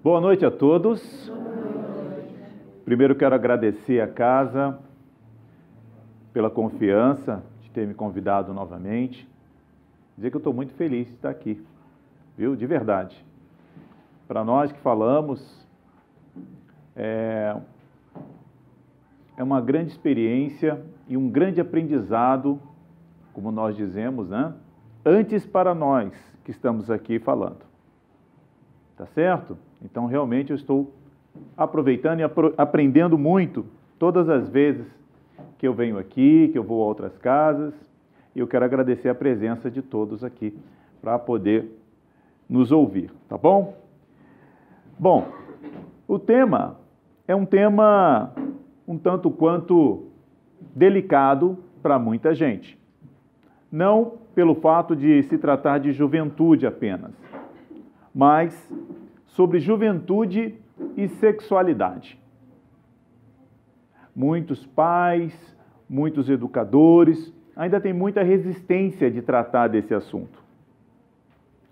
Boa noite a todos. Primeiro quero agradecer a casa pela confiança de ter me convidado novamente. Dizer que eu estou muito feliz de estar aqui, viu? De verdade. Para nós que falamos, é uma grande experiência e um grande aprendizado, como nós dizemos, né? Antes para nós que estamos aqui falando. Tá certo? Então, realmente, eu estou aproveitando e aprendendo muito todas as vezes que eu venho aqui, que eu vou a outras casas, e eu quero agradecer a presença de todos aqui para poder nos ouvir, tá bom? Bom, o tema é um tema um tanto quanto delicado para muita gente. Não pelo fato de se tratar de juventude apenas, mas sobre juventude e sexualidade. Muitos pais, muitos educadores, ainda têm muita resistência de tratar desse assunto.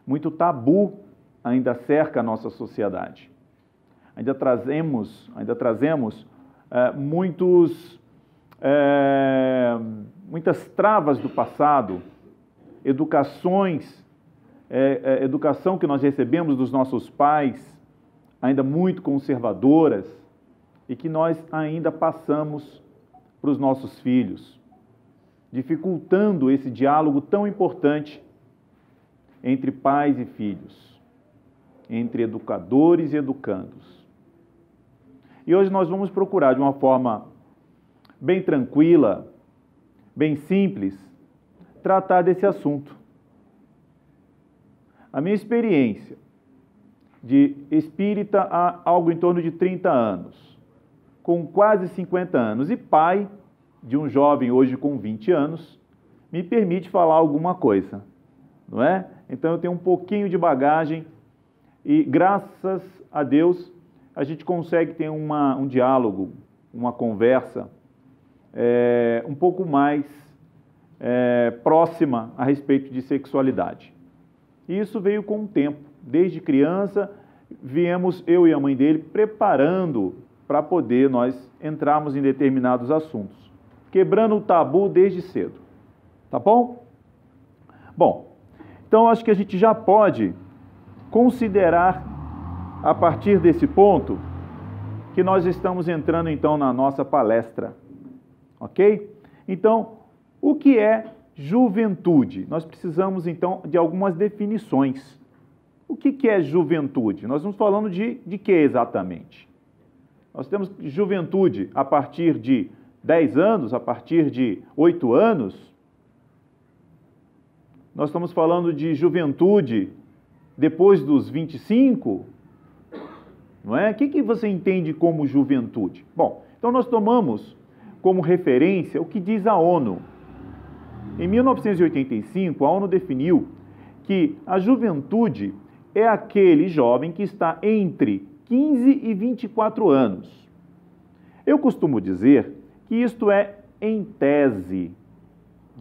Muito tabu ainda cerca a nossa sociedade. Ainda trazemos muitas travas do passado, educação que nós recebemos dos nossos pais, ainda muito conservadoras, e que nós ainda passamos para os nossos filhos, dificultando esse diálogo tão importante entre pais e filhos, entre educadores e educandos. E hoje nós vamos procurar, de uma forma bem tranquila, bem simples, tratar desse assunto. A minha experiência de espírita há algo em torno de 30 anos, com quase 50 anos, e pai de um jovem hoje com 20 anos, me permite falar alguma coisa, não é? Então eu tenho um pouquinho de bagagem e, graças a Deus, a gente consegue ter um diálogo, uma conversa um pouco mais próxima a respeito de sexualidade. E isso veio com o tempo. Desde criança, viemos, eu e a mãe dele, preparando para poder nós entrarmos em determinados assuntos. Quebrando o tabu desde cedo. Tá bom? Bom, então acho que a gente já pode considerar, a partir desse ponto, que nós estamos entrando então na nossa palestra. Ok? Então, o que é juventude? Nós precisamos, então, de algumas definições. O que é juventude? Nós estamos falando de que exatamente? Nós temos juventude a partir de 10 anos, a partir de 8 anos. Nós estamos falando de juventude depois dos 25, não é? O que você entende como juventude? Bom, então nós tomamos como referência o que diz a ONU. Em 1985, a ONU definiu que a juventude é aquele jovem que está entre 15 e 24 anos. Eu costumo dizer que isto é em tese,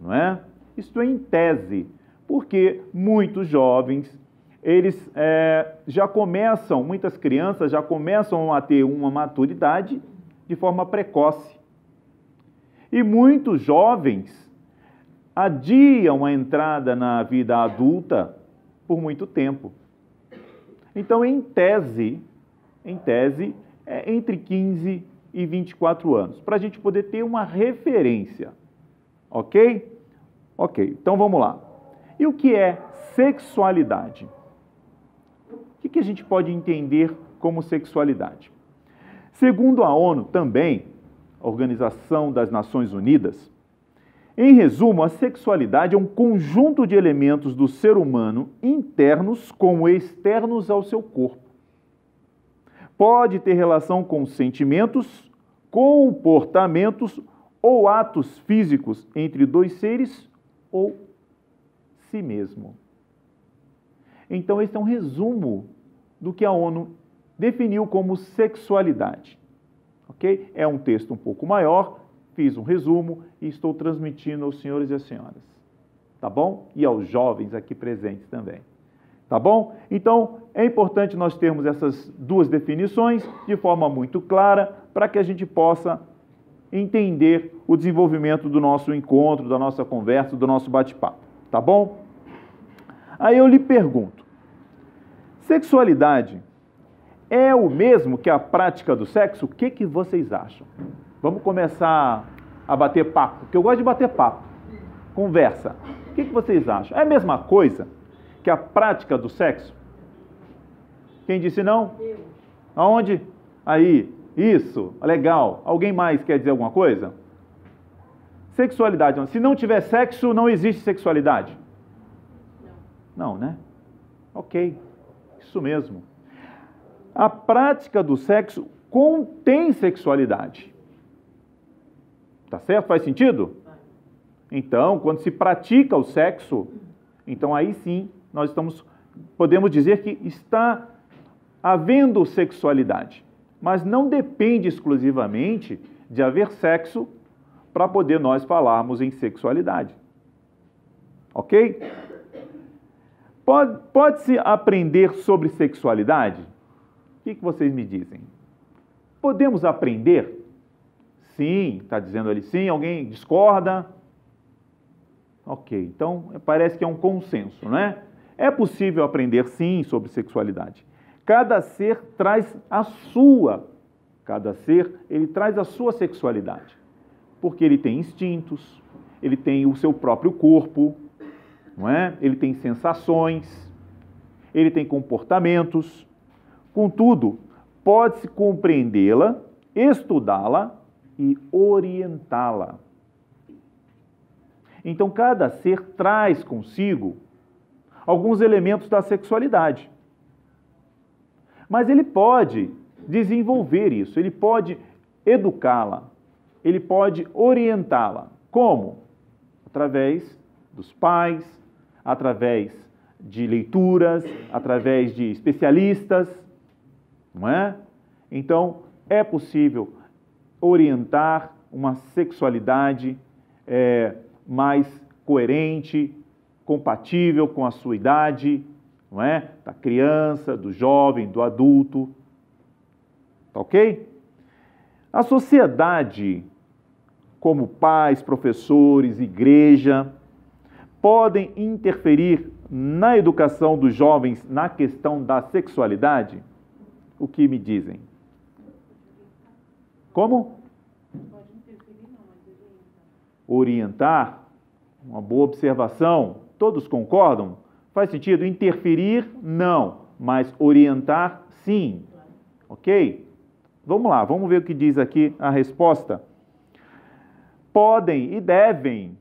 não é? Isto é em tese, porque muitos jovens, eles muitas crianças já começam a ter uma maturidade de forma precoce. E muitos jovens adiam a entrada na vida adulta por muito tempo. Então, em tese, é entre 15 e 24 anos, para a gente poder ter uma referência. Ok? Ok, então vamos lá. E o que é sexualidade? O que a gente pode entender como sexualidade? Segundo a ONU também, a Organização das Nações Unidas, em resumo, a sexualidade é um conjunto de elementos do ser humano internos como externos ao seu corpo. Pode ter relação com sentimentos, comportamentos ou atos físicos entre dois seres ou si mesmo. Então, esse é um resumo do que a ONU definiu como sexualidade. Ok? É um texto um pouco maior, fiz um resumo e estou transmitindo aos senhores e às senhoras. Tá bom? E aos jovens aqui presentes também. Tá bom? Então, é importante nós termos essas duas definições de forma muito clara para que a gente possa entender o desenvolvimento do nosso encontro, da nossa conversa, do nosso bate-papo, tá bom? Aí eu lhe pergunto, sexualidade é o mesmo que a prática do sexo? O que vocês acham? Vamos começar a bater papo, porque eu gosto de bater papo, conversa. O que vocês acham? É a mesma coisa que a prática do sexo? Quem disse não? Eu. Aonde? Aí. Isso. Legal. Alguém mais quer dizer alguma coisa? Sexualidade. Se não tiver sexo, não existe sexualidade? Não, né? Ok. Isso mesmo. A prática do sexo contém sexualidade. Tá certo? Faz sentido? Então, quando se pratica o sexo, então aí sim nós podemos dizer que está havendo sexualidade. Mas não depende exclusivamente de haver sexo para poder nós falarmos em sexualidade. Ok? Pode-se aprender sobre sexualidade? O que vocês me dizem? Podemos aprender? Sim, está dizendo ali sim. Alguém discorda? Ok, então parece que é um consenso, não é? É possível aprender sim sobre sexualidade. Cada ser traz ele traz a sua sexualidade. Porque ele tem instintos, ele tem o seu próprio corpo, não é? Ele tem sensações, ele tem comportamentos. Contudo, pode-se compreendê-la, estudá-la e orientá-la. Então, cada ser traz consigo alguns elementos da sexualidade. Mas ele pode desenvolver isso, ele pode educá-la, ele pode orientá-la. Como? Através dos pais, através de leituras, através de especialistas, não é? Então, é possível orientar uma sexualidade mais coerente, compatível com a sua idade, não é? Da criança, do jovem, do adulto. Tá ok? A sociedade, como pais, professores, igreja, podem interferir na educação dos jovens na questão da sexualidade? O que me dizem? Como? Pode interferir, não, mas orientar, uma boa observação. Todos concordam? Faz sentido? Interferir, não, mas orientar, sim. Ok? Vamos lá, vamos ver o que diz aqui a resposta. Podem e devem,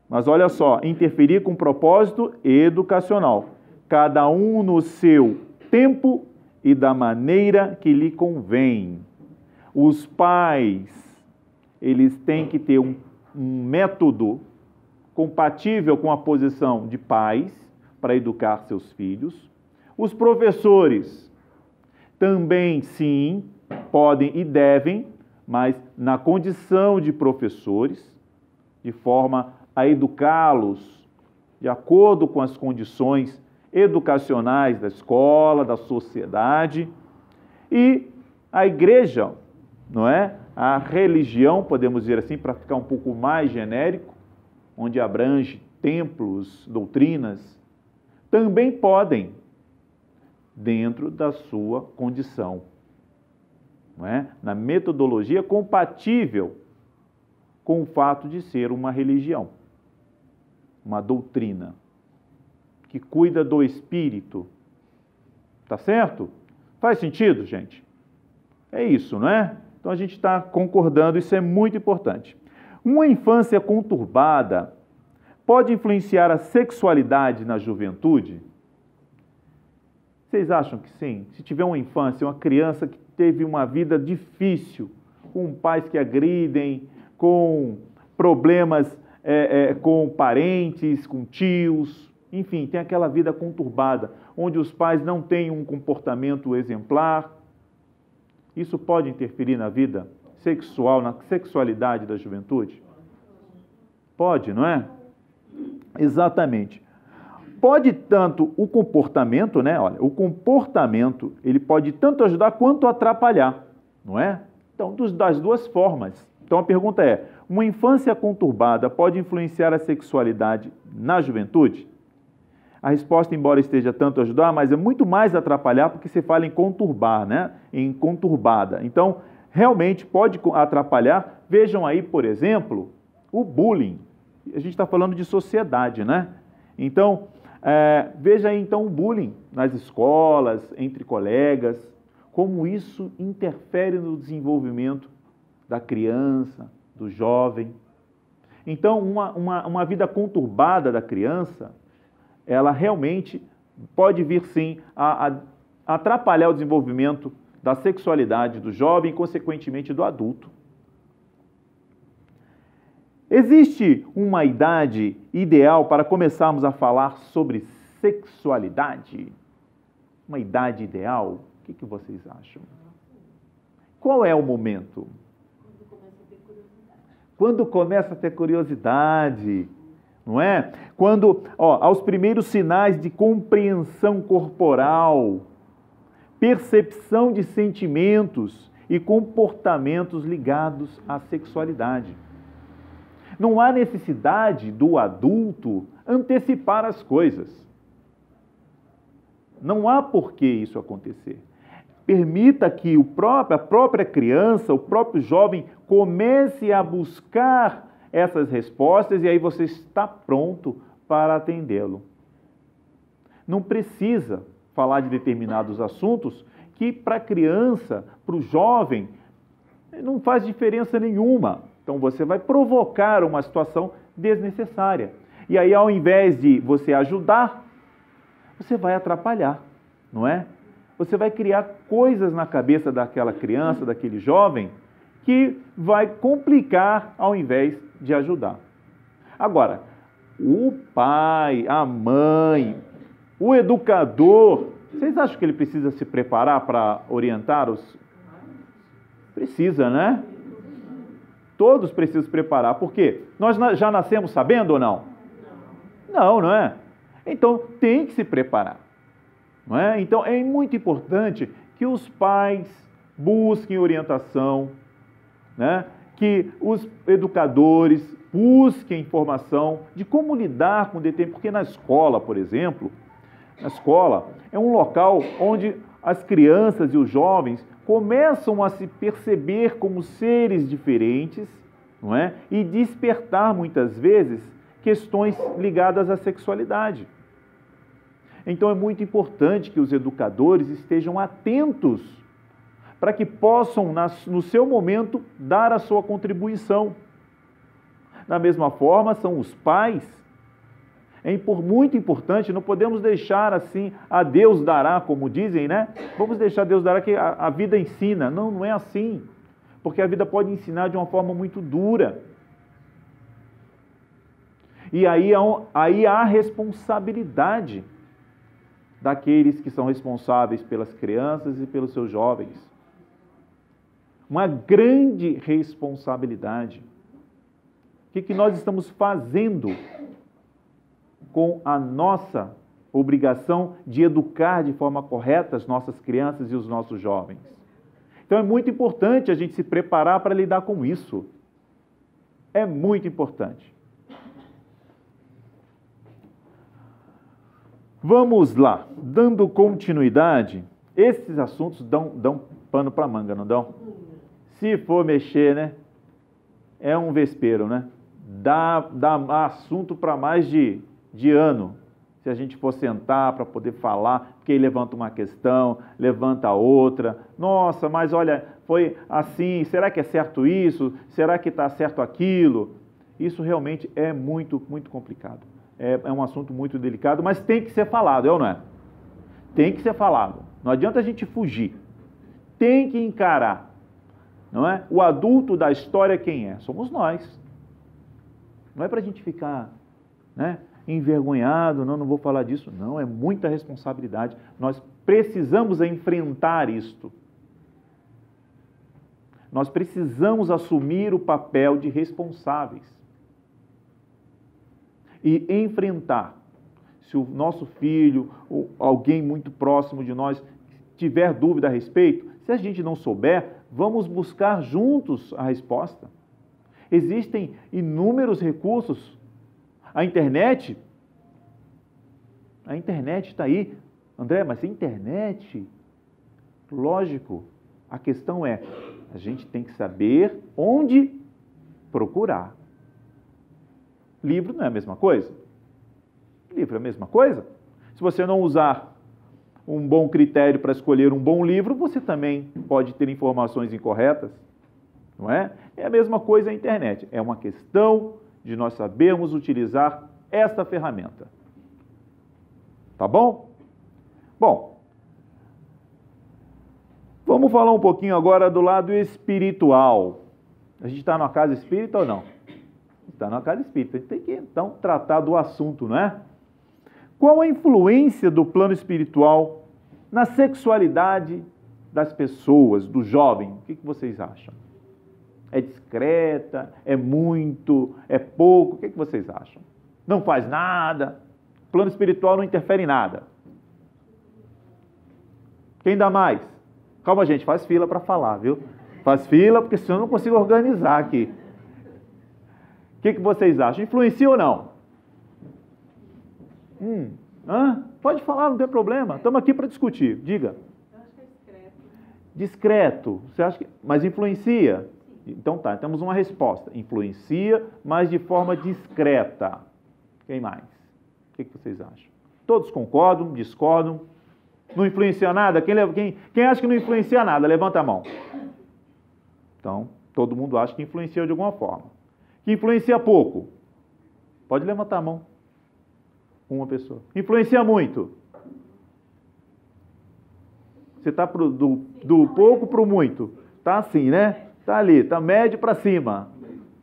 mas olha só, interferir com propósito educacional. Cada um no seu tempo e da maneira que lhe convém. Os pais, eles têm que ter um método compatível com a posição de pais para educar seus filhos. Os professores também, sim, podem e devem, mas na condição de professores, de forma a educá-los de acordo com as condições educacionais da escola, da sociedade. E a igreja, não é? A religião, podemos dizer assim, para ficar um pouco mais genérico, onde abrange templos, doutrinas, também podem, dentro da sua condição, não é? Na metodologia compatível com o fato de ser uma religião, uma doutrina, que cuida do espírito. Tá certo? Faz sentido, gente? É isso, não é? Então a gente está concordando, isso é muito importante. Uma infância conturbada pode influenciar a sexualidade na juventude? Vocês acham que sim? Se tiver uma infância, uma criança que teve uma vida difícil, com pais que agridem, com problemas com parentes, com tios, enfim, tem aquela vida conturbada, onde os pais não têm um comportamento exemplar. Isso pode interferir na vida sexual, na sexualidade da juventude? Pode, não é? Exatamente. pode tanto o comportamento, né? Olha, o comportamento, ele pode tanto ajudar quanto atrapalhar, não é? Então, das duas formas. Então, a pergunta é, uma infância conturbada pode influenciar a sexualidade na juventude? A resposta, embora esteja tanto ajudar, mas é muito mais atrapalhar, porque se fala em conturbar, né? Em conturbada. Então, realmente pode atrapalhar. Vejam aí, por exemplo, o bullying. A gente está falando de sociedade, né? Então, veja aí então o bullying nas escolas, entre colegas, como isso interfere no desenvolvimento da criança, do jovem. Então, uma vida conturbada da criança, ela realmente pode vir, sim, a atrapalhar o desenvolvimento da sexualidade do jovem e, consequentemente, do adulto. Existe uma idade ideal para começarmos a falar sobre sexualidade? Uma idade ideal? O que vocês acham? Qual é o momento? Quando começa a ter curiosidade, não é? Quando, aos primeiros sinais de compreensão corporal, percepção de sentimentos e comportamentos ligados à sexualidade. Não há necessidade do adulto antecipar as coisas. Não há por que isso acontecer. Permita que a própria criança, o próprio jovem, comece a buscar essas respostas e aí você está pronto para atendê-lo. Não precisa falar de determinados assuntos que para a criança, para o jovem, não faz diferença nenhuma. Então você vai provocar uma situação desnecessária. E aí, ao invés de você ajudar, você vai atrapalhar, não é? Você vai criar coisas na cabeça daquela criança, daquele jovem, que vai complicar ao invés de ajudar. Agora, o pai, a mãe, o educador, vocês acham que ele precisa se preparar para orientar os... Precisa, né? Todos precisam se preparar. Por quê? Nós já nascemos sabendo ou não? Não, não é? Então, tem que se preparar. Não é? Então, é muito importante que os pais busquem orientação, né? Que os educadores busquem informação de como lidar com determinado... Porque na escola, por exemplo, na escola é um local onde as crianças e os jovens começam a se perceber como seres diferentes, não é? E despertar, muitas vezes, questões ligadas à sexualidade. Então, é muito importante que os educadores estejam atentos para que possam, no seu momento, dar a sua contribuição. Da mesma forma, são os pais. É muito importante, não podemos deixar assim, a Deus dará, como dizem, né? Vamos deixar Deus dará que a vida ensina. Não, não é assim. Porque a vida pode ensinar de uma forma muito dura. E aí há a responsabilidade daqueles que são responsáveis pelas crianças e pelos seus jovens. Uma grande responsabilidade. O que nós estamos fazendo com a nossa obrigação de educar de forma correta as nossas crianças e os nossos jovens? Então é muito importante a gente se preparar para lidar com isso. É muito importante. Vamos lá, dando continuidade, esses assuntos dão pano para manga, não dão? Se for mexer, né? É um vespeiro, né? Dá assunto para mais de ano, se a gente for sentar para poder falar, porque aí levanta uma questão, levanta outra. Nossa, mas olha, foi assim, será que é certo isso? Será que está certo aquilo? Isso realmente é muito, muito complicado. É um assunto muito delicado, mas tem que ser falado, é ou não é? Tem que ser falado. Não adianta a gente fugir. Tem que encarar. Não é? O adulto da história quem é? Somos nós. Não é para a gente ficar, né, envergonhado, não vou falar disso. Não, é muita responsabilidade. Nós precisamos enfrentar isto. Nós precisamos assumir o papel de responsáveis. E enfrentar. se o nosso filho ou alguém muito próximo de nós tiver dúvida a respeito, se a gente não souber, vamos buscar juntos a resposta. Existem inúmeros recursos. A internet está aí. André, mas a internet, lógico, a questão é, a gente tem que saber onde procurar. Livro não é a mesma coisa? Livro é a mesma coisa? Se você não usar um bom critério para escolher um bom livro, você também pode ter informações incorretas, não é? É a mesma coisa a internet. É uma questão de nós sabermos utilizar esta ferramenta. Tá bom? Bom, vamos falar um pouquinho agora do lado espiritual. A gente está numa casa espírita ou não? Está numa casa espírita. A gente tem que, então, tratar do assunto, não é? Qual a influência do plano espiritual na sexualidade das pessoas, do jovem? O que vocês acham? É discreta? É muito? É pouco? O que vocês acham? Não faz nada? O plano espiritual não interfere em nada. Quem dá mais? Calma, gente, faz fila para falar, viu? Faz fila, porque senão eu não consigo organizar aqui. O que vocês acham? Influencia ou não? Pode falar, não tem problema. Estamos aqui para discutir. Diga. Eu acho que é discreto. Discreto. Você acha que... Mas influencia? Sim. Então tá, temos uma resposta. Influencia, mas de forma discreta. Quem mais? O que vocês acham? Todos concordam? Discordam? Não influencia nada? Quem acha que não influencia nada? Levanta a mão. Então, todo mundo acha que influencia de alguma forma. Que influencia pouco? Pode levantar a mão. Uma pessoa. Influencia muito? Você está do pouco para o muito. Está assim, né? Está ali, está médio para cima.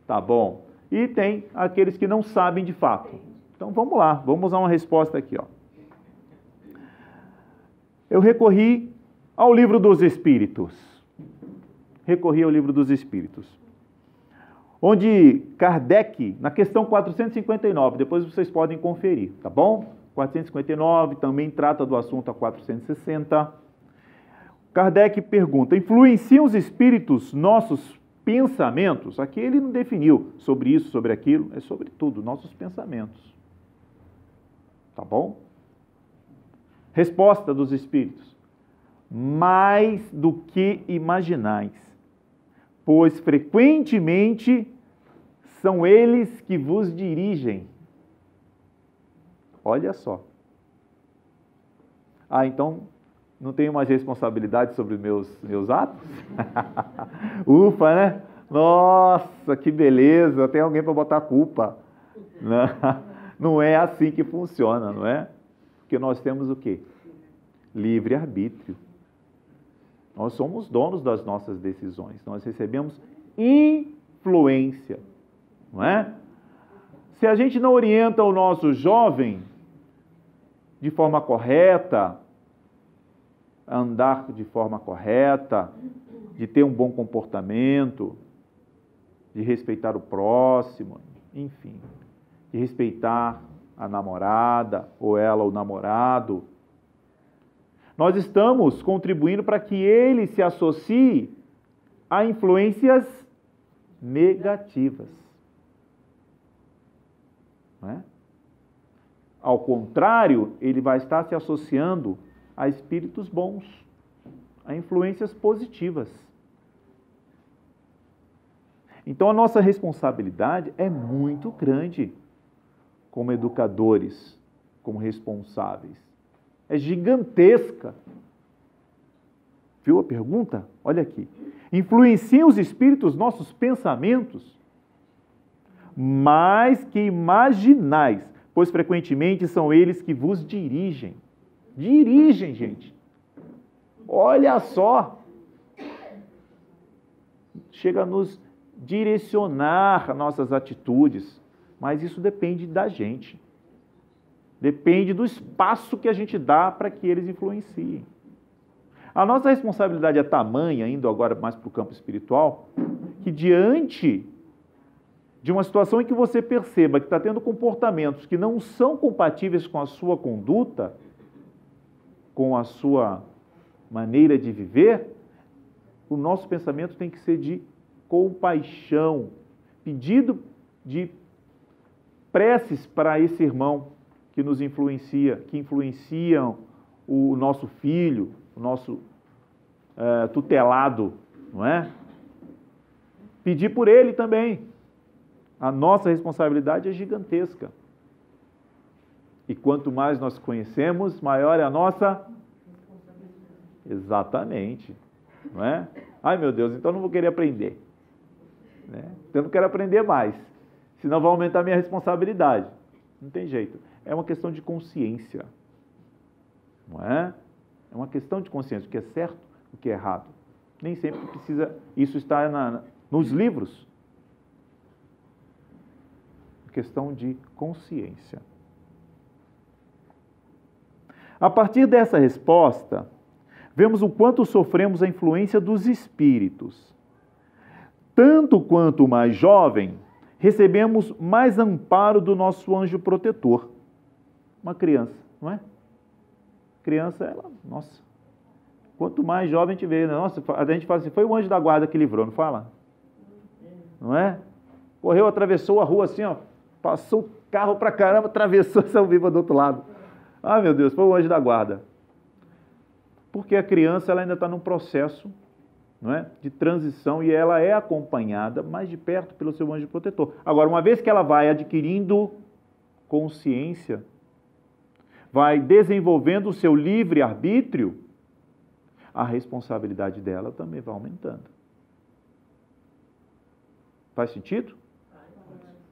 Tá bom. E tem aqueles que não sabem de fato. Então, vamos lá. Vamos usar uma resposta aqui, ó. Eu recorri ao Livro dos Espíritos. Recorri ao Livro dos Espíritos. Onde Kardec, na questão 459, depois vocês podem conferir, tá bom? 459 também trata do assunto a 460. Kardec pergunta, influenciam os espíritos nossos pensamentos? Aqui ele não definiu sobre isso, sobre aquilo, é sobre tudo, nossos pensamentos. Tá bom? Resposta dos espíritos. Mais do que imaginais, pois frequentemente são eles que vos dirigem. Olha só. Então não tenho mais responsabilidade sobre os meus atos? Ufa, né? Nossa, que beleza, tem alguém para botar a culpa. Não é assim que funciona, não é? Porque nós temos o quê? Livre-arbítrio. Nós somos donos das nossas decisões. Nós recebemos influência, não é? Se a gente não orienta o nosso jovem de forma correta, a andar de forma correta, de ter um bom comportamento, de respeitar o próximo, enfim, de respeitar a namorada, ou ela, o namorado, nós estamos contribuindo para que ele se associe a influências negativas. Não é? Ao contrário, ele vai estar se associando a espíritos bons, a influências positivas. Então, a nossa responsabilidade é muito grande como educadores, como responsáveis. É gigantesca. Viu a pergunta? Olha aqui. Influenciam os espíritos nossos pensamentos? Mais que imaginais, pois frequentemente são eles que vos dirigem. Dirigem, gente. Olha só. Chega a nos direcionar nossas atitudes, mas isso depende da gente. Depende do espaço que a gente dá para que eles influenciem. A nossa responsabilidade é tamanha, indo agora mais para o campo espiritual, que diante de uma situação em que você perceba que está tendo comportamentos que não são compatíveis com a sua conduta, com a sua maneira de viver, o nosso pensamento tem que ser de compaixão, pedido de preces para esse irmão que nos influencia, que influenciam o nosso filho, o nosso tutelado, não é? Pedir por ele também. A nossa responsabilidade é gigantesca. E quanto mais nós conhecemos, maior é a nossa... Exatamente. Não é? Ai, meu Deus, então não vou querer aprender. Né? Então eu não quero aprender mais. Senão vai aumentar a minha responsabilidade. Não tem jeito. É uma questão de consciência. Não é? É uma questão de consciência. O que é certo, o que é errado. Nem sempre precisa... Isso está nos livros. Questão de consciência. A partir dessa resposta, vemos o quanto sofremos a influência dos espíritos. Tanto quanto mais jovem, recebemos mais amparo do nosso anjo protetor. Uma criança, não é? Criança, ela, nossa, quanto mais jovem a gente vê, nossa, a gente fala assim, foi o anjo da guarda que livrou, não fala? Não é? Correu, atravessou a rua assim, ó, passou o carro pra caramba, atravessou essa viva do outro lado. Ah, meu Deus, foi o anjo da guarda. Porque a criança ela ainda está num processo, não é, de transição e ela é acompanhada mais de perto pelo seu anjo protetor. Agora, uma vez que ela vai adquirindo consciência, vai desenvolvendo o seu livre-arbítrio, a responsabilidade dela também vai aumentando. Faz sentido?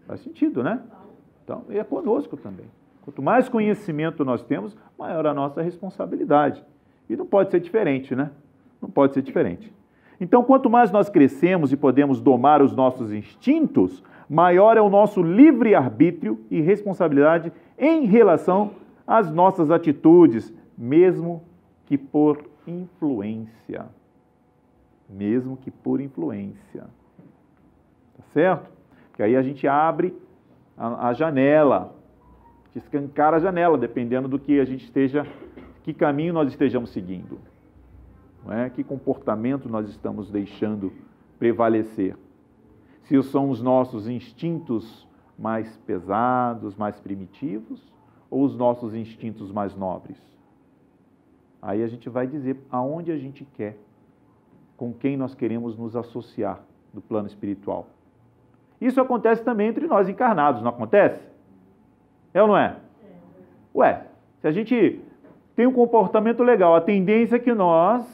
Faz sentido, né? Então, é conosco também. Quanto mais conhecimento nós temos, maior a nossa responsabilidade. E não pode ser diferente, né? Não pode ser diferente. Então, quanto mais nós crescemos e podemos domar os nossos instintos, maior é o nosso livre-arbítrio e responsabilidade em relação às nossas atitudes, mesmo que por influência. Mesmo que por influência. Tá certo? Porque aí a gente abre a janela, escancara a janela, dependendo do que a gente esteja, que caminho nós estejamos seguindo. Não é? Que comportamento nós estamos deixando prevalecer. Se são os nossos instintos mais pesados, mais primitivos, ou os nossos instintos mais nobres. Aí a gente vai dizer aonde a gente quer, com quem nós queremos nos associar do plano espiritual. Isso acontece também entre nós encarnados, não acontece? É ou não é? Ué, se a gente tem um comportamento legal, a tendência é que nós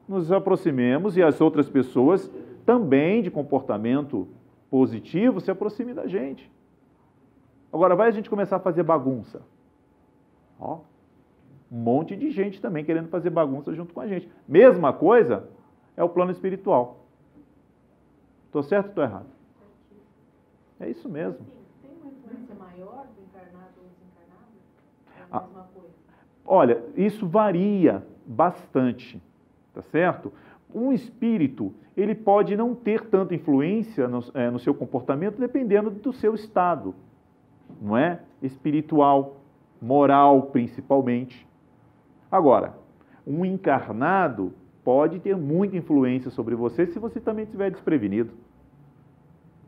nos aproximemos e as outras pessoas também de comportamento positivo se aproximem da gente. Agora vai a gente começar a fazer bagunça. Ó, um monte de gente também querendo fazer bagunça junto com a gente. Mesma coisa é o plano espiritual. Estou certo ou estou errado? É isso mesmo. Tem uma influência maior do encarnado ou desencarnado? É a mesma coisa? Olha, isso varia bastante, tá certo? Um espírito, ele pode não ter tanta influência no seu comportamento, dependendo do seu estado, não é? Espiritual, moral, principalmente. Agora, um encarnado pode ter muita influência sobre você se você também estiver desprevenido.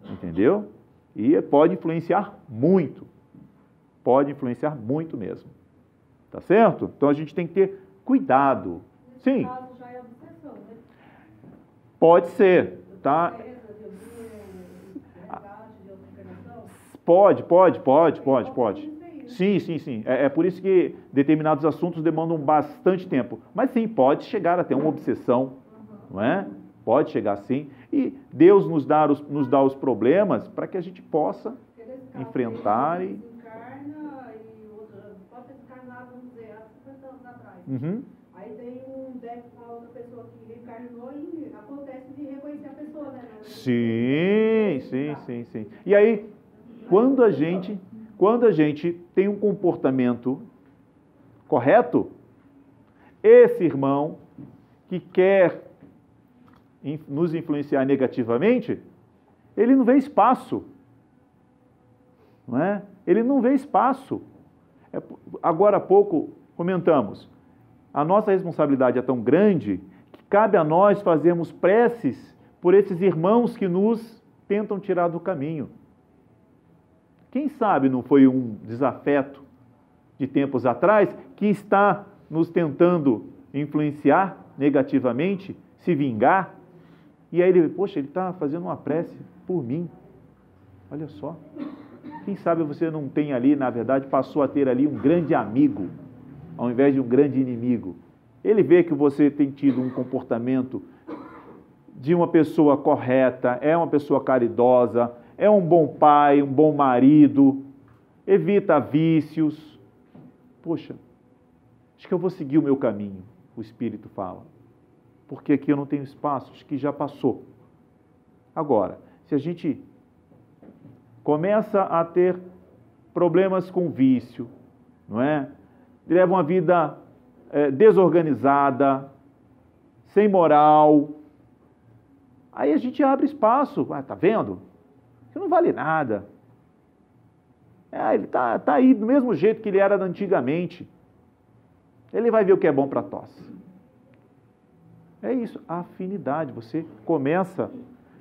Entendeu? E pode influenciar muito. Pode influenciar muito mesmo. Tá certo? Então a gente tem que ter cuidado. Sim. Nesse caso já é obsessão, né? Pode ser, tá? Pode. Sim. É por isso que determinados assuntos demandam bastante tempo. Mas sim, pode chegar até uma obsessão, não é? Pode chegar sim. E Deus nos dá os problemas para que a gente possa enfrentar e... Encarna e outra... Pode ter encarnado, vamos dizer, há 50 anos atrás. Uhum. Aí tem um décimo com a outra pessoa que reencarnou e acontece de reconhecer a pessoa, né? Sim. E aí, quando a gente tem um comportamento correto, esse irmão que quer nos influenciar negativamente, ele não vê espaço não é? Ele não vê espaço. Agora há pouco comentamos, a nossa responsabilidade é tão grande que cabe a nós fazermos preces por esses irmãos que nos tentam tirar do caminho. Quem sabe não foi um desafeto de tempos atrás que está nos tentando influenciar negativamente, se vingar, e aí ele, poxa, ele está fazendo uma prece por mim. Olha só. Quem sabe você não tem ali, na verdade, passou a ter ali um grande amigo, ao invés de um grande inimigo. Ele vê que você tem tido um comportamento de uma pessoa correta, é uma pessoa caridosa, é um bom pai, um bom marido, evita vícios. Poxa, acho que eu vou seguir o meu caminho, o Espírito fala. Porque aqui eu não tenho espaço, acho que já passou. Agora, se a gente começa a ter problemas com vício, não é? Leva uma vida desorganizada, sem moral, aí a gente abre espaço. Ah, tá vendo? Isso não vale nada. Ele tá aí do mesmo jeito que ele era antigamente. Ele vai ver o que é bom para tosse. É isso, a afinidade. Você começa,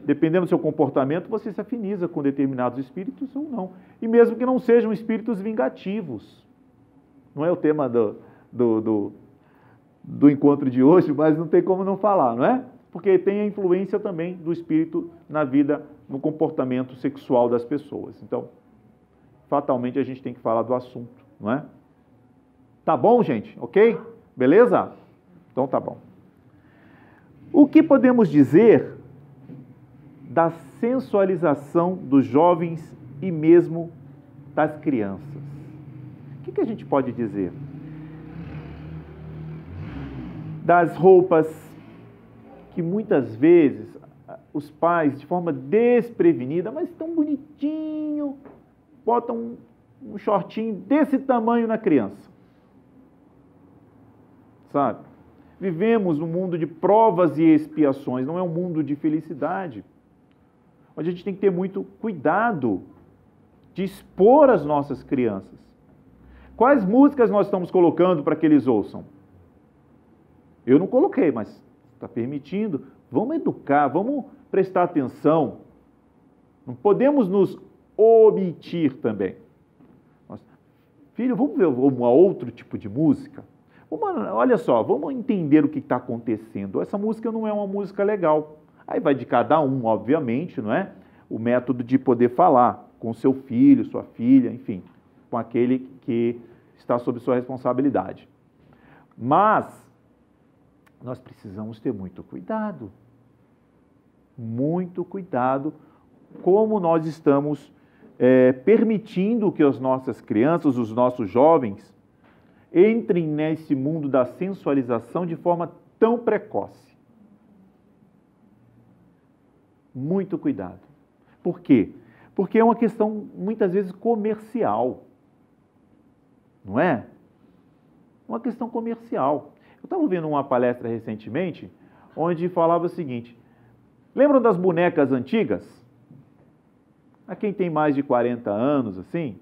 dependendo do seu comportamento, você se afiniza com determinados espíritos ou não. E mesmo que não sejam espíritos vingativos. Não é o tema do encontro de hoje, mas não tem como não falar, não é? Porque tem a influência também do espírito na vida, no comportamento sexual das pessoas. Então, fatalmente a gente tem que falar do assunto, não é? Tá bom, gente? Ok? Beleza? Então tá bom. O que podemos dizer da sensualização dos jovens e mesmo das crianças? O que a gente pode dizer? Das roupas que muitas vezes os pais, de forma desprevenida, mas tão bonitinho, botam um shortinho desse tamanho na criança. Sabe? Vivemos um mundo de provas e expiações, não é um mundo de felicidade. A gente tem que ter muito cuidado de expor as nossas crianças. Quais músicas nós estamos colocando para que eles ouçam? Eu não coloquei, mas está permitindo. Vamos educar, vamos prestar atenção. Não podemos nos omitir também. Filho, vamos ver um outro tipo de música? Olha só, vamos entender o que está acontecendo. Essa música não é uma música legal. Aí vai de cada um, obviamente, não é? O método de poder falar com seu filho, sua filha, enfim, com aquele que está sob sua responsabilidade. Mas nós precisamos ter muito cuidado como nós estamos permitindo que as nossas crianças, os nossos jovens, entrem nesse mundo da sensualização de forma tão precoce. Muito cuidado. Por quê? Porque é uma questão, muitas vezes, comercial. Não é? Uma questão comercial. Eu estava vendo uma palestra recentemente, onde falava o seguinte: lembram das bonecas antigas? A quem tem mais de 40 anos, assim?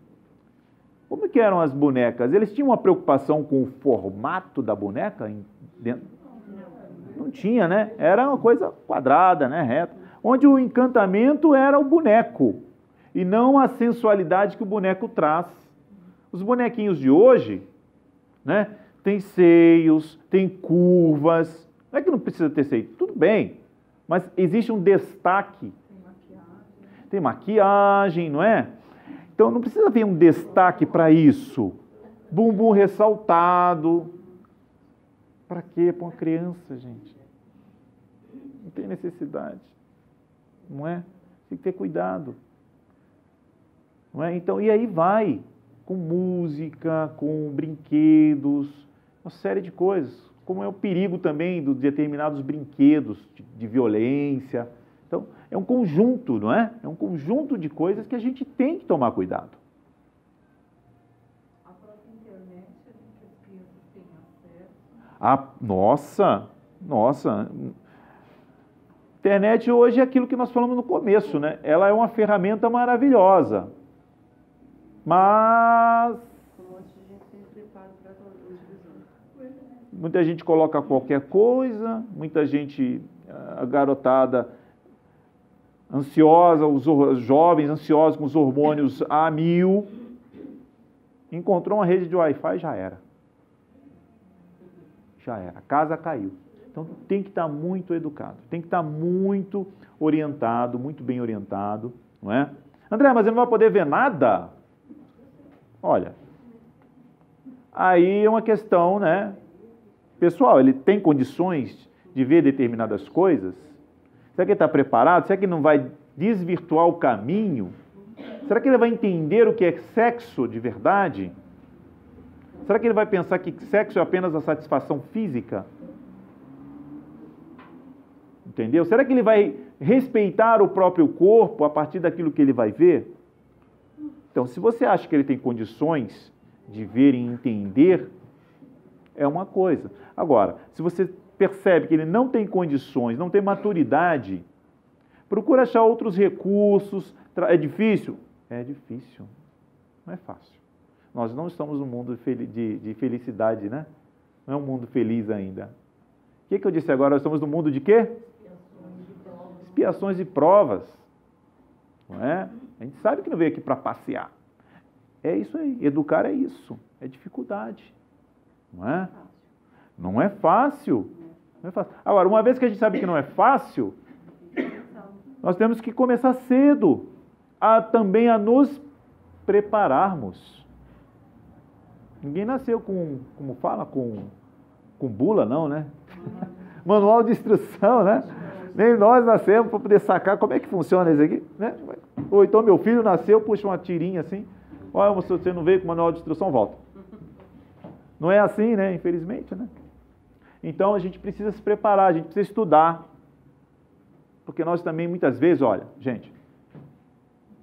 Como que eram as bonecas? Eles tinham uma preocupação com o formato da boneca? Não tinha, né? Era uma coisa quadrada, né? Reta. Onde o encantamento era o boneco, e não a sensualidade que o boneco traz. Os bonequinhos de hoje, né? Tem seios, tem curvas. Não é que não precisa ter seio, tudo bem. Mas existe um destaque. Tem maquiagem, não é? Então não precisa haver um destaque para isso. Bumbum ressaltado. Para quê? Para uma criança, gente. Não tem necessidade. Não é? Tem que ter cuidado. Não é? Então, e aí vai, com música, com brinquedos, uma série de coisas. Como é o perigo também de determinados brinquedos de violência. Então, é um conjunto, não é? É um conjunto de coisas que a gente tem que tomar cuidado. A própria internet, as crianças têm acesso. Nossa. Internet hoje é aquilo que nós falamos no começo, né? Ela é uma ferramenta maravilhosa. Mas muita gente coloca qualquer coisa, muita gente, a garotada ansiosa, os jovens ansiosos com os hormônios a 1000, encontrou uma rede de Wi-Fi, já era. Já era. A casa caiu. Então tem que estar muito educado, tem que estar muito orientado, muito bem orientado, não é? André, mas ele não vai poder ver nada? Olha, aí é uma questão, né? Pessoal, ele tem condições de ver determinadas coisas? Será que ele está preparado? Será que ele não vai desvirtuar o caminho? Será que ele vai entender o que é sexo de verdade? Será que ele vai pensar que sexo é apenas a satisfação física? Entendeu? Será que ele vai respeitar o próprio corpo a partir daquilo que ele vai ver? Então, se você acha que ele tem condições de ver e entender, é uma coisa. Agora, se você percebe que ele não tem condições, não tem maturidade, procura achar outros recursos. É difícil? É difícil. Não é fácil. Nós não estamos num mundo de felicidade, né? Não é um mundo feliz ainda. O que eu disse agora? Nós estamos no mundo de quê? Expiações e provas. Não é? A gente sabe que não veio aqui para passear. É isso aí. Educar é isso. É dificuldade. Não é? Não é fácil. Não é fácil. Agora, uma vez que a gente sabe que não é fácil, nós temos que começar cedo também a nos prepararmos. Ninguém nasceu com, como fala, com bula, não, né? Manual de instrução, né? Nem nós nascemos para poder sacar como é que funciona isso aqui, né? Ou então meu filho nasceu, puxa uma tirinha assim, olha, você não veio com manual de instrução, volta. Não é assim, né? Infelizmente, né? Então a gente precisa se preparar, a gente precisa estudar. Porque nós também, muitas vezes, olha, gente,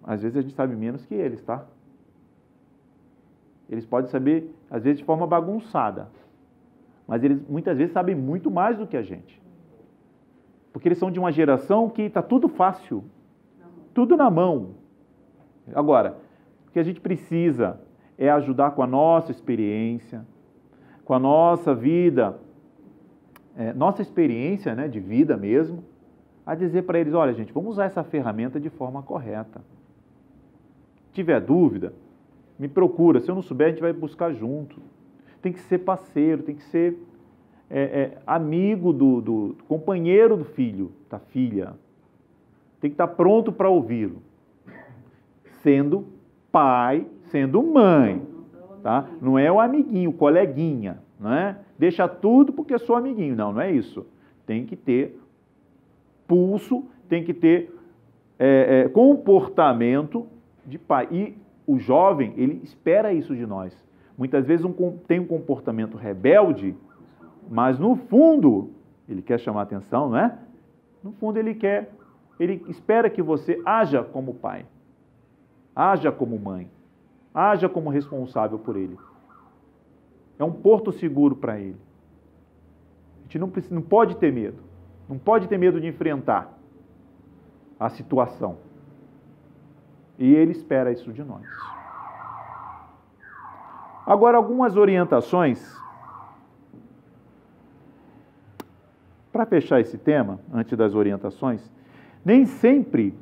às vezes a gente sabe menos que eles, tá? Eles podem saber, às vezes, de forma bagunçada. Mas eles, muitas vezes, sabem muito mais do que a gente. Porque eles são de uma geração que está tudo fácil. Tudo na mão. Agora, o que a gente precisa é ajudar com a nossa experiência, com a nossa vida, nossa experiência, né, de vida mesmo, a dizer para eles, olha, gente, vamos usar essa ferramenta de forma correta. Se tiver dúvida, me procura. Se eu não souber, a gente vai buscar junto. Tem que ser parceiro, tem que ser amigo do companheiro do filho, da filha. Tem que estar pronto para ouvi-lo. Sendo pai, sendo mãe. Tá? Não é o amiguinho, o coleguinha. Não é? Deixa tudo porque sou amiguinho. Não, não é isso. Tem que ter pulso, tem que ter comportamento de pai. E o jovem, ele espera isso de nós. Muitas vezes tem um comportamento rebelde, mas no fundo, ele quer chamar atenção, não é? No fundo ele espera que você haja como pai, haja como mãe, haja como responsável por ele. É um porto seguro para ele. A gente não pode ter medo. Não pode ter medo de enfrentar a situação. E ele espera isso de nós. Agora, algumas orientações para fechar esse tema, antes das orientações. Nem sempre,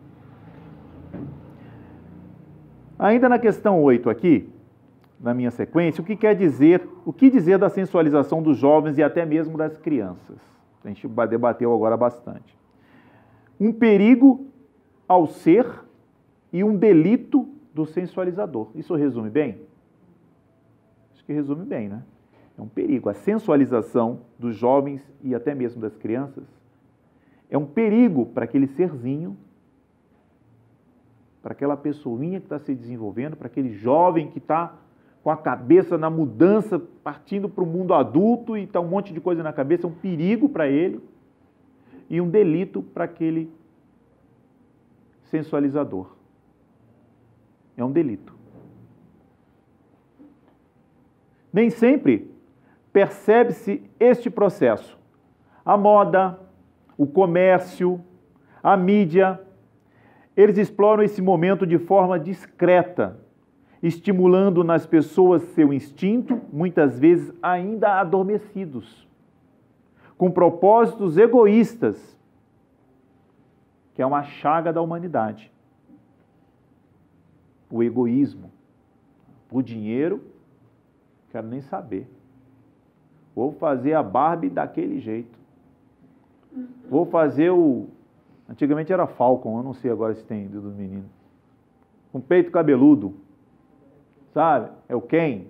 ainda na questão 8 aqui, na minha sequência, o que dizer da sensualização dos jovens e até mesmo das crianças? A gente debateu agora bastante. Um perigo ao ser e um delito do sensualizador. Isso resume bem? Acho que resume bem, né? É um perigo. A sensualização dos jovens e até mesmo das crianças é um perigo para aquele serzinho, para aquela pessoinha que está se desenvolvendo, para aquele jovem que está com a cabeça na mudança, partindo para o mundo adulto e está um monte de coisa na cabeça. É um perigo para ele e um delito para aquele sensualizador. É um delito. Nem sempre percebe-se este processo. A moda, o comércio, a mídia, eles exploram esse momento de forma discreta estimulando nas pessoas seu instinto, muitas vezes ainda adormecidos, com propósitos egoístas, que é uma chaga da humanidade. O egoísmo. O dinheiro, quero nem saber. Vou fazer a Barbie daquele jeito. Vou fazer o... Antigamente era Falcon, eu não sei agora se tem dos meninos. Com peito cabeludo. Sabe? É o Ken.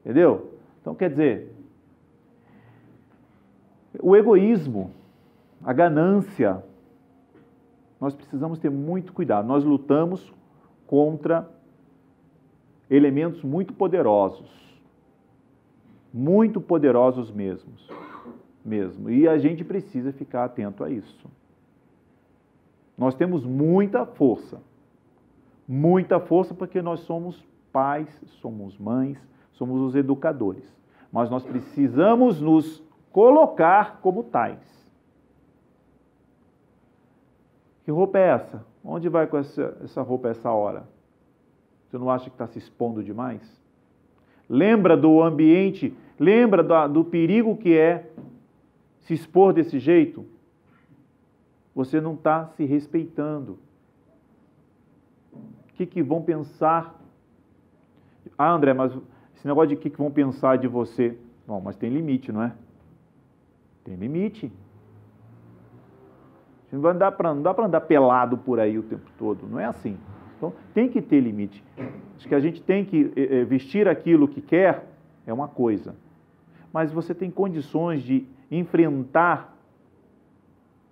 Entendeu? Então, quer dizer, o egoísmo, a ganância, nós precisamos ter muito cuidado. Nós lutamos contra elementos muito poderosos mesmo. E a gente precisa ficar atento a isso. Nós temos muita força porque nós somos pais, somos mães, somos os educadores. Mas nós precisamos nos colocar como tais. Que roupa é essa? Onde vai com essa roupa a essa hora? Você não acha que está se expondo demais? Lembra do ambiente, lembra do perigo que é se expor desse jeito? Você não está se respeitando. O que vão pensar? Ah, André, mas esse negócio de que vão pensar de você? Bom, mas tem limite, não é? Tem limite. Não dá para andar pelado por aí o tempo todo. Não é assim. Então, tem que ter limite. Acho que a gente tem que vestir aquilo que quer, é uma coisa. Mas você tem condições de enfrentar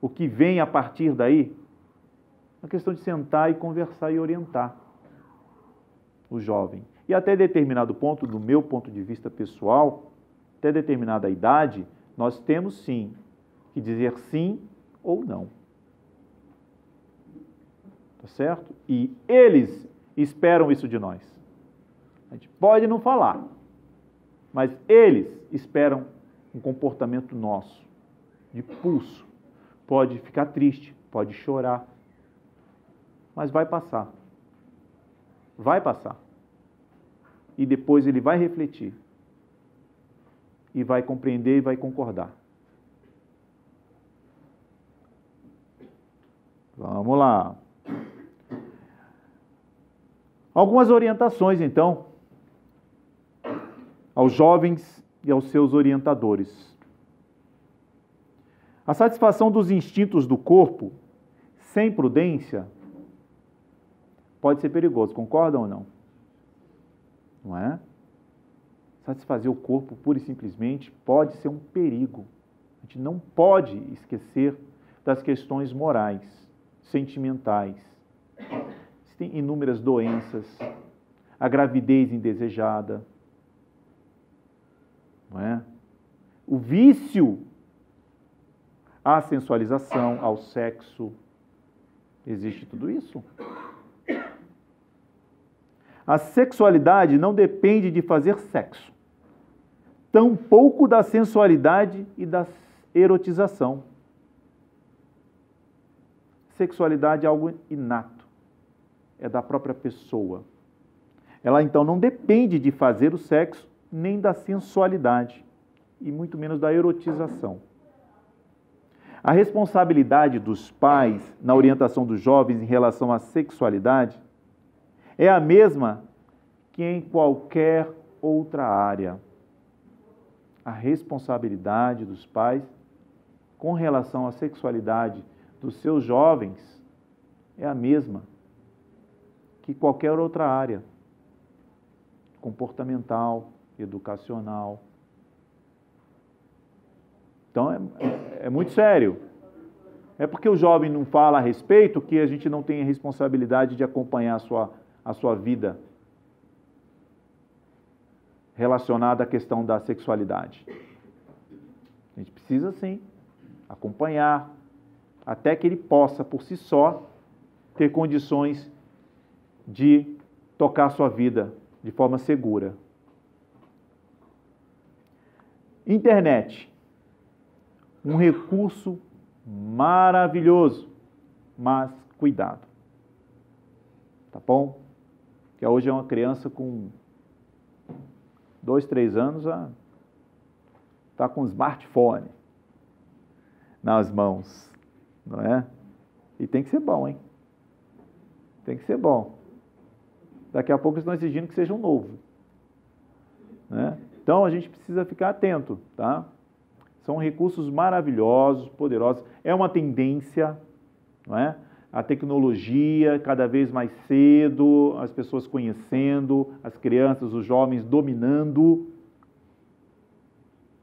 o que vem a partir daí? É uma questão de sentar e conversar e orientar o jovem. E até determinado ponto, do meu ponto de vista pessoal, até determinada idade, nós temos sim que dizer sim ou não. Tá certo? E eles esperam isso de nós. A gente pode não falar, mas eles esperam um comportamento nosso, de pulso. Pode ficar triste, pode chorar, mas vai passar. Vai passar. E depois ele vai refletir. E vai compreender e vai concordar. Vamos lá. Algumas orientações, então, aos jovens e aos seus orientadores. A satisfação dos instintos do corpo, sem prudência, pode ser perigoso, concordam ou não? Não é? Satisfazer o corpo, pura e simplesmente, pode ser um perigo. A gente não pode esquecer das questões morais, sentimentais. Existem inúmeras doenças, a gravidez indesejada, não é? O vício à sensualização, ao sexo. Existe tudo isso? A sexualidade não depende de fazer sexo, tampouco da sensualidade e da erotização. Sexualidade é algo inato, é da própria pessoa. Ela então não depende de fazer o sexo, nem da sensualidade, e muito menos da erotização. A responsabilidade dos pais na orientação dos jovens em relação à sexualidade é a mesma que em qualquer outra área. A responsabilidade dos pais com relação à sexualidade dos seus jovens é a mesma que qualquer outra área. Comportamental, educacional. Então, é muito sério. É porque o jovem não fala a respeito que a gente não tem a responsabilidade de acompanhar a sua vida relacionada à questão da sexualidade. A gente precisa, sim, acompanhar até que ele possa, por si só, ter condições de tocar a sua vida de forma segura. Internet. Um recurso maravilhoso, mas cuidado. Tá bom? Que hoje é uma criança com 2, 3 anos, está com um smartphone nas mãos, não é? E tem que ser bom, hein? Tem que ser bom. Daqui a pouco eles estão exigindo que seja um novo, né? Então a gente precisa ficar atento, tá? São recursos maravilhosos, poderosos. É uma tendência, não é? A tecnologia cada vez mais cedo, as pessoas conhecendo, as crianças, os jovens dominando.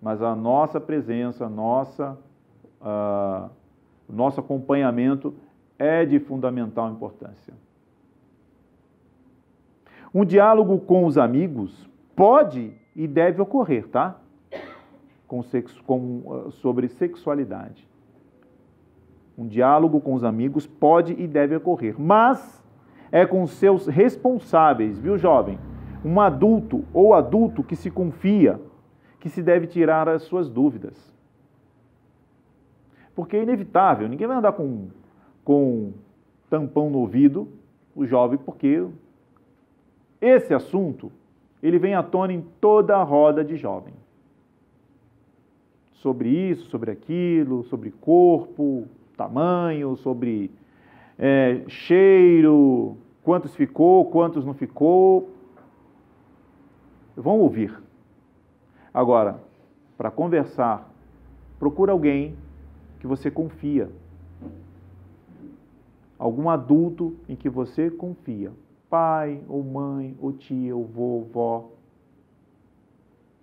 Mas a nossa presença, nosso acompanhamento é de fundamental importância. Um diálogo com os amigos pode e deve ocorrer, tá? Sobre sexualidade. Um diálogo com os amigos pode e deve ocorrer, mas é com seus responsáveis, viu, jovem? Um adulto ou adulto que se confia, que se deve tirar as suas dúvidas. Porque é inevitável, ninguém vai andar com tampão no ouvido, o jovem, porque esse assunto, ele vem à tona em toda a roda de jovem. Sobre isso, sobre aquilo, sobre corpo, tamanho, sobre cheiro, quantos ficou, quantos não ficou. Vão ouvir. Agora, para conversar, procura alguém que você confia. Algum adulto em que você confia. Pai, ou mãe, ou tia, ou vô, vó.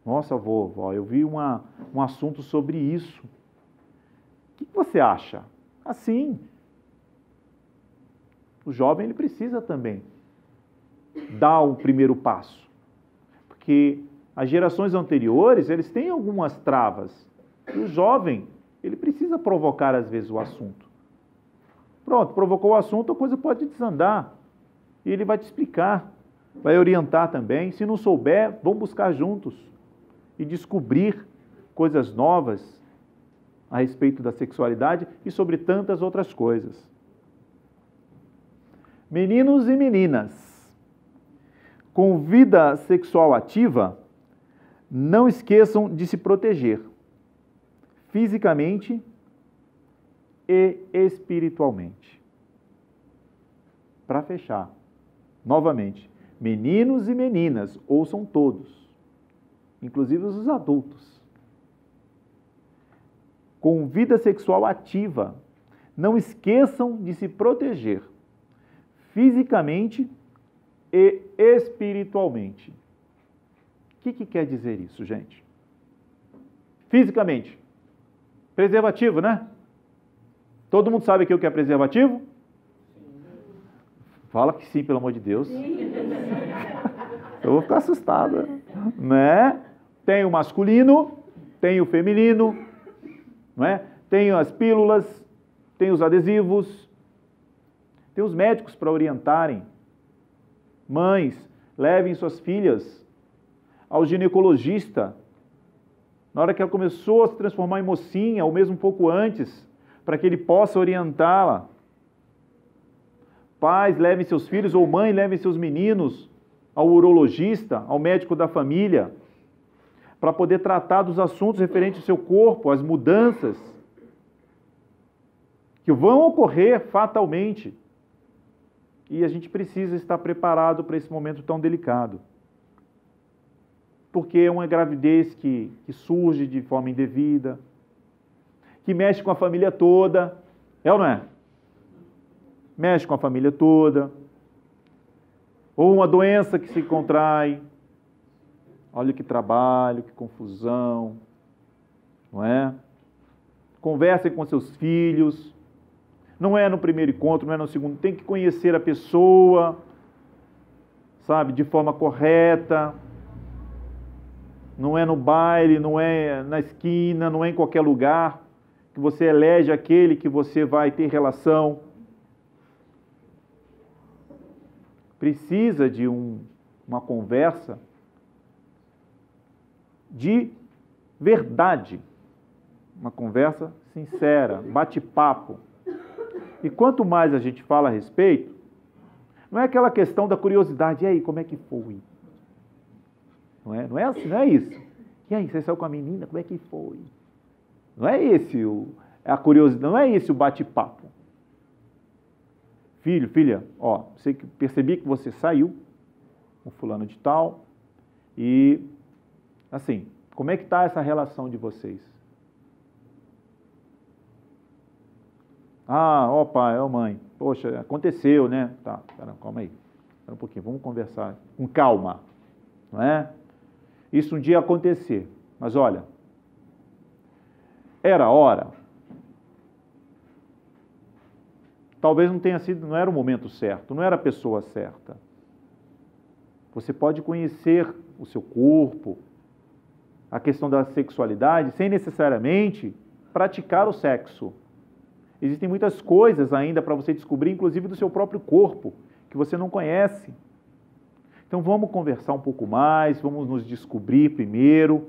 Nossa, vó, eu vi um assunto sobre isso. O que você acha? Assim. O jovem, ele precisa também dar o primeiro passo. Porque as gerações anteriores, eles têm algumas travas. E o jovem, ele precisa provocar, às vezes, o assunto. Pronto, provocou o assunto, a coisa pode desandar. E ele vai te explicar, vai orientar também. Se não souber, vamos buscar juntos e descobrir coisas novas a respeito da sexualidade e sobre tantas outras coisas. Meninos e meninas, com vida sexual ativa, não esqueçam de se proteger fisicamente e espiritualmente. Para fechar, novamente, meninos e meninas, ouçam todos, inclusive os adultos. Com vida sexual ativa, não esqueçam de se proteger fisicamente e espiritualmente. O que quer dizer isso, gente? Fisicamente. Preservativo, né? Todo mundo sabe aqui o que é preservativo? Fala que sim, pelo amor de Deus. Eu vou ficar assustado, né? Tem o masculino, tem o feminino, não é? Tem as pílulas, tem os adesivos, tem os médicos para orientarem. Mães, levem suas filhas ao ginecologista. Na hora que ela começou a se transformar em mocinha, ou mesmo um pouco antes, para que ele possa orientá-la. Pais, levem seus filhos, ou mãe, levem seus meninos ao urologista, ao médico da família, para poder tratar dos assuntos referentes ao seu corpo, as mudanças que vão ocorrer fatalmente. E a gente precisa estar preparado para esse momento tão delicado. Porque é uma gravidez que surge de forma indevida, que mexe com a família toda, é ou não é? Mexe com a família toda. Ou uma doença que se contrai. Olha que trabalho, que confusão, não é? Conversem com seus filhos. Não é no primeiro encontro, não é no segundo. Tem que conhecer a pessoa, sabe, de forma correta. Não é no baile, não é na esquina, não é em qualquer lugar que você elege aquele que você vai ter relação. Precisa de uma conversa de verdade, uma conversa sincera, bate-papo. E quanto mais a gente fala a respeito, Não é aquela questão da curiosidade. E aí, como é que foi? Não é assim, não é isso. E aí, você saiu com a menina? Como é que foi? Não é esse a curiosidade, não é esse o bate-papo. Filho, filha, ó, percebi que você saiu com fulano de tal e, assim, como é que está essa relação de vocês? Ah, ó pai, ó mãe, poxa, aconteceu, né? Tá, calma aí, espera um pouquinho, vamos conversar com calma, não é? Isso um dia acontecer, mas olha, era a hora. Talvez não era o momento certo, não era a pessoa certa. Você pode conhecer o seu corpo, a questão da sexualidade, sem necessariamente praticar o sexo. Existem muitas coisas ainda para você descobrir, inclusive do seu próprio corpo, que você não conhece. Então vamos conversar um pouco mais, vamos nos descobrir primeiro,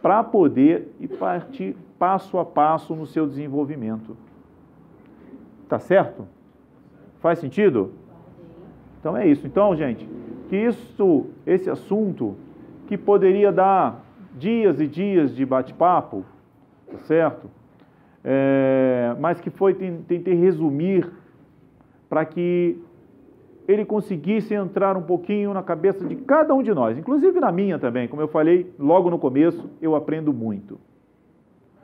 para poder ir partir passo a passo no seu desenvolvimento. Tá certo? Faz sentido? Então é isso. Então, gente, que esse assunto, que poderia dar dias e dias de bate-papo, tá certo? Mas que tentei resumir para que ele conseguisse entrar um pouquinho na cabeça de cada um de nós, inclusive na minha também. Como eu falei logo no começo, eu aprendo muito.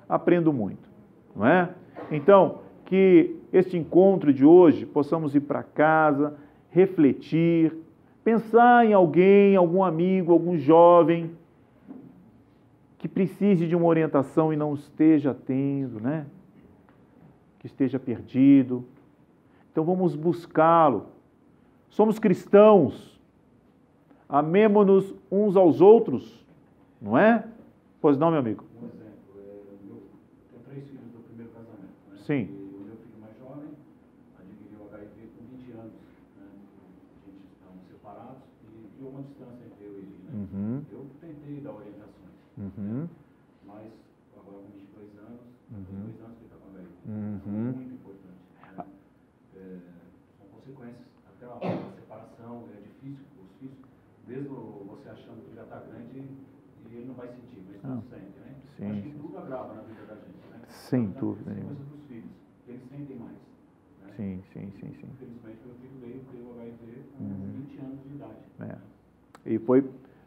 Aprendo muito, não é? Então, que este encontro de hoje possamos ir para casa, refletir, pensar em alguém, algum amigo, algum jovem que precise de uma orientação e não esteja tendo, né? Que esteja perdido. Então vamos buscá-lo. Somos cristãos, amemo-nos uns aos outros, não é? Pois não, meu amigo? Um exemplo, eu tenho 3 filhos do primeiro casamento, né? Sim. E o meu filho mais jovem adquiriu HIV com 20 anos, né? A gente estamos separados e criou uma distância entre eu e ele, né? Uhum. Eu tentei dar orientações, Uhum. mas agora com 22 anos, Uhum. 2 anos que ele está com HIV. Uhum. É muito importante, né? São consequências, até a separação, é difícil para os filhos, mesmo você achando que já está grande e ele não vai sentir, mas não sente, né? Sim. Acho que tudo agrava na vida da gente, né? Sem dúvida As nenhuma. coisas dos filhos, eles sentem mais. Né? Sim. Infelizmente, meu filho veio ter o HIV com 20 anos de idade. E foi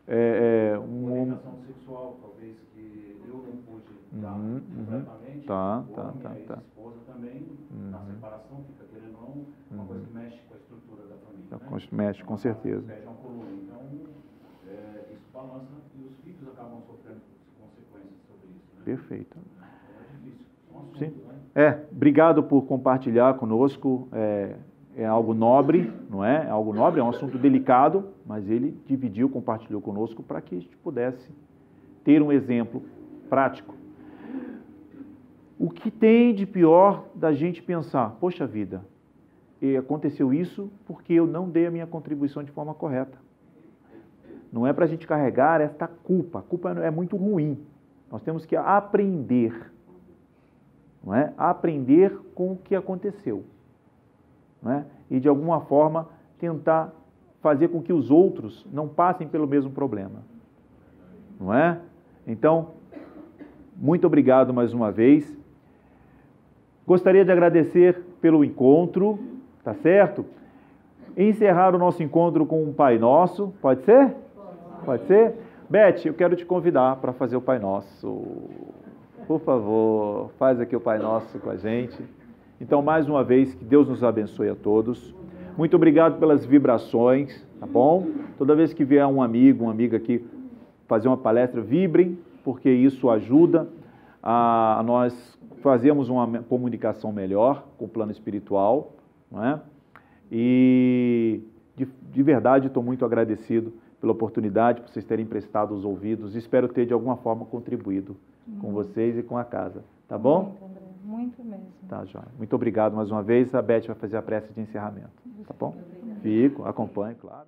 Orientação sexual, talvez, que eu não pude dar completamente. Tá. A esposa também, na separação, fica querendo ou não, uma coisa que mexe com a estrutura da família. Né? Mexe, com certeza. Pede uma coluna. Então, isso balança e os filhos acabam sofrendo consequências sobre isso. Né? Perfeito. Então, é difícil. É um assunto, Sim. né? Obrigado por compartilhar conosco. É algo nobre, não é? É algo nobre, é um assunto delicado, mas ele dividiu, compartilhou conosco para que a gente pudesse ter um exemplo prático. O que tem de pior da gente pensar, poxa vida, aconteceu isso porque eu não dei a minha contribuição de forma correta. Não é para a gente carregar esta culpa. A culpa é muito ruim. Nós temos que aprender, não é? Aprender com o que aconteceu. Não é? E de alguma forma tentar fazer com que os outros não passem pelo mesmo problema. Não é? Então, muito obrigado mais uma vez. Gostaria de agradecer pelo encontro, tá certo? Encerrar o nosso encontro com um Pai Nosso, pode ser? Pode ser? Beth, eu quero te convidar para fazer o Pai Nosso. Por favor, faz aqui o Pai Nosso com a gente. Então, mais uma vez, que Deus nos abençoe a todos. Muito obrigado pelas vibrações, tá bom? Toda vez que vier um amigo, uma amiga aqui fazer uma palestra, vibrem, porque isso ajuda a nós fazermos uma comunicação melhor com o plano espiritual, não é? E, de verdade, estou muito agradecido pela oportunidade, por vocês terem prestado os ouvidos. Espero ter, de alguma forma, contribuído com vocês e com a casa. Tá bom? Muito, André. Muito mesmo. Tá, Joia. Muito obrigado mais uma vez. A Beth vai fazer a prece de encerramento. Tá bom? Obrigada. Fico, acompanhe, claro.